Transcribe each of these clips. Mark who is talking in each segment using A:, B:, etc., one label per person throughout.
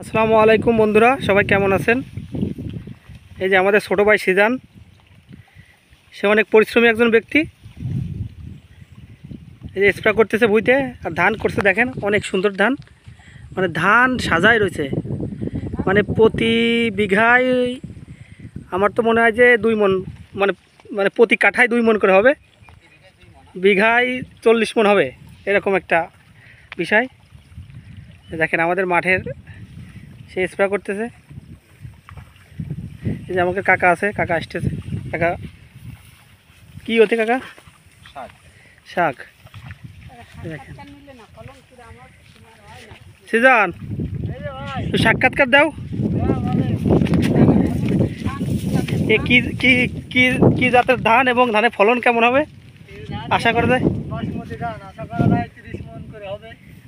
A: আসসালামু আলাইকুম বন্ধুরা, সবাই কেমন আছেন? এই যে আমাদের ছোটো ভাই সিজান, সে অনেক পরিশ্রমী একজন ব্যক্তি। এই যে স্প্রে করতেছে ভুঁইতে, আর ধান করছে দেখেন, অনেক সুন্দর ধান। মানে ধান সাজাই রয়েছে, মানে প্রতি বিঘায় আমার তো মনে হয় যে 2 মণ, মানে মানে প্রতি কাঠায় 2 মণ করে হবে, বিঘায় 40 মণ হবে, এরকম একটা বিষয়। দেখেন আমাদের মাঠের সে স্প্রে করতেছে। এই যে আমাকে কাকা আছে, কাকা আসতেছে। কাকা কি হতে কাকা? শাক। দেখেন সিজান, সাক্ষাৎকার দাও। এ কি কি কি কি জাতের ধান এবং ধানের ফলন কেমন হবে আশা করা যায়?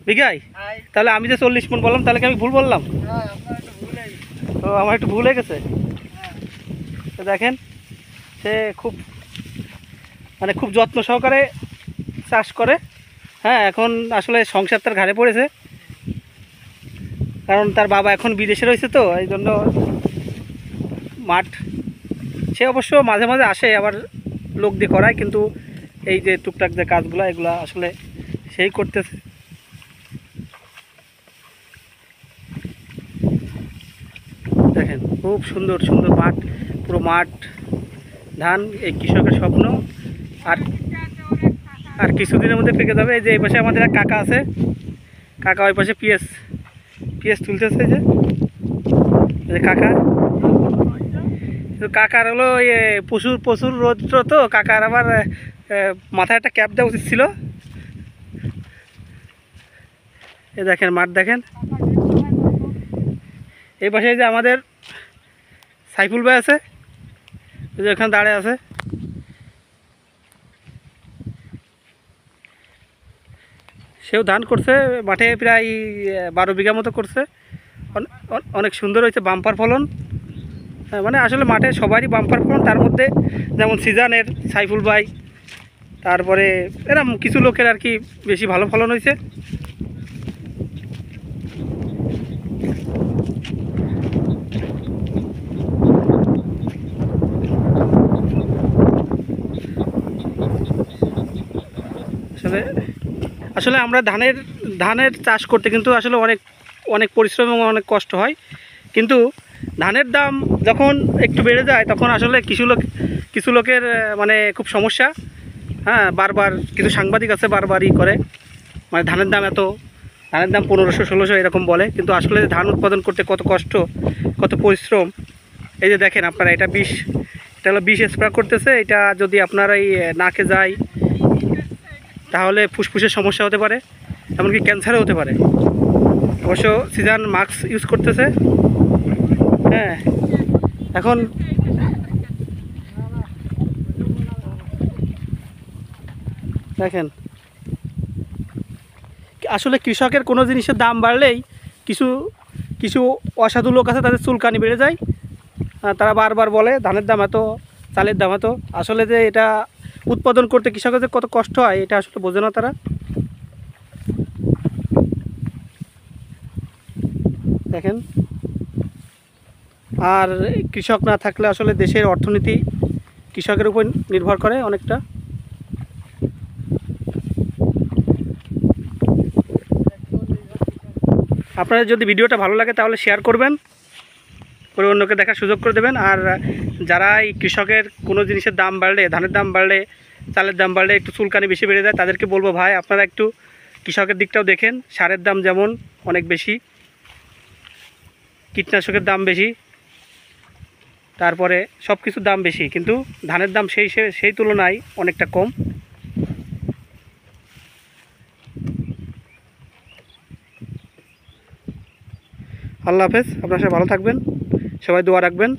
A: বিঘায়? তাহলে আমি যে 40 মণ বললাম, তাহলে কি আমি ভুল বললাম? তো আমার একটু ভুল হয়ে গেছে। তো দেখেন সে খুব খুব যত্ন সহকারে চাষ করে। হ্যাঁ, এখন আসলে সংসার তার ঘাড়ে পড়েছে, কারণ তার বাবা এখন বিদেশে রয়েছে, তো এই জন্য মাঠ সে অবশ্য মাঝে মাঝে আসে, আবার লোক দিয়ে করায়, কিন্তু এই যে টুকটাক যে কাজগুলো, এগুলো আসলে সেই করতেছে। দেখেন খুব সুন্দর সুন্দর মাঠ, পুরো মাঠ ধান, এই কৃষকের স্বপ্ন। আর আর কিছুদিনের মধ্যে পেকে যাবে। এই যে এই পাশে আমাদের এক কাকা আছে, কাকা ওই পাশে পিএস তুলতেছে। যে কাকা, তো কাকার হলো প্রচুর প্রচুর রৌদ্র, তো কাকার আবার মাথায় একটা ক্যাপ দেওয়া উচিত ছিল। এই দেখেন মাঠ দেখেন। এই পাশে যে আমাদের সাইফুল ভাই আছে, যে ওখানে দাঁড়িয়ে আছে। সেও ধান করছে মাঠে, প্রায় 12 বিঘা মতো করছে। অনেক সুন্দর হয়েছে, বাম্পার ফলন। মানে আসলে মাঠে সবারই বাম্পার ফলন, তার মধ্যে যেমন সিজনের সাইফুল ভাই, তারপরে এরকম কিছু লোকের আর কি বেশি ভালো ফলন হয়েছে। আসলে আসলে আমরা ধানের চাষ করতে কিন্তু আসলে অনেক অনেক পরিশ্রম এবং অনেক কষ্ট হয়, কিন্তু ধানের দাম যখন একটু বেড়ে যায়, তখন আসলে কিছু লোকের মানে খুব সমস্যা। হ্যাঁ, বারবার কিছু সাংবাদিক আছে বারবারই করে, মানে ধানের দাম 1500-1600 এরকম বলে, কিন্তু আসলে ধান উৎপাদন করতে কত কষ্ট, কত পরিশ্রম। এই যে দেখেন আপনারা, এটা হলো বিষ স্প্রে করতেছে। এটা যদি আপনার এই নাকে যায়, তাহলে ফুসফুসের সমস্যা হতে পারে, এমনকি ক্যান্সারও হতে পারে। অবশ্য সিজন মাস্ক ইউজ করতেছে। হ্যাঁ, এখন দেখেন আসলে কৃষকের কোনো জিনিসের দাম বাড়লেই কিছু কিছু অসাধু লোক আছে, তাদের চুলকানি বেড়ে যায়। তারা বারবার বলে ধানের দাম এত, চালের দাম এত। আসলে যে এটা উৎপাদন করতে কৃষকের যে কত কষ্ট হয়, এটা আসলে বোঝে না তারা। দেখেন, আর কৃষক না থাকলে আসলে দেশের অর্থনীতি কৃষকের উপর নির্ভর করে অনেকটা। আপনাদের যদি ভিডিওটা ভালো লাগে, তাহলে শেয়ার করবেন, করে অন্যকে দেখার সুযোগ করে দেবেন। আর যারা এই কৃষকের কোনো জিনিসের দাম বাড়লে, ধানের দাম বাড়লে, চালের দাম বাড়লে একটু চুলকানি বেশি বেড়ে যায়, তাদেরকে বলবো ভাই আপনারা একটু কৃষকের দিকটাও দেখেন। সারের দাম যেমন অনেক বেশি, কীটনাশকের দাম বেশি, তারপরে সব কিছুর দাম বেশি, কিন্তু ধানের দাম সেই তুলনায় অনেকটা কম। আল্লাহ হাফেজ, আপনারা সবাই ভালো থাকবেন, সবাই দোয়া রাখবেন।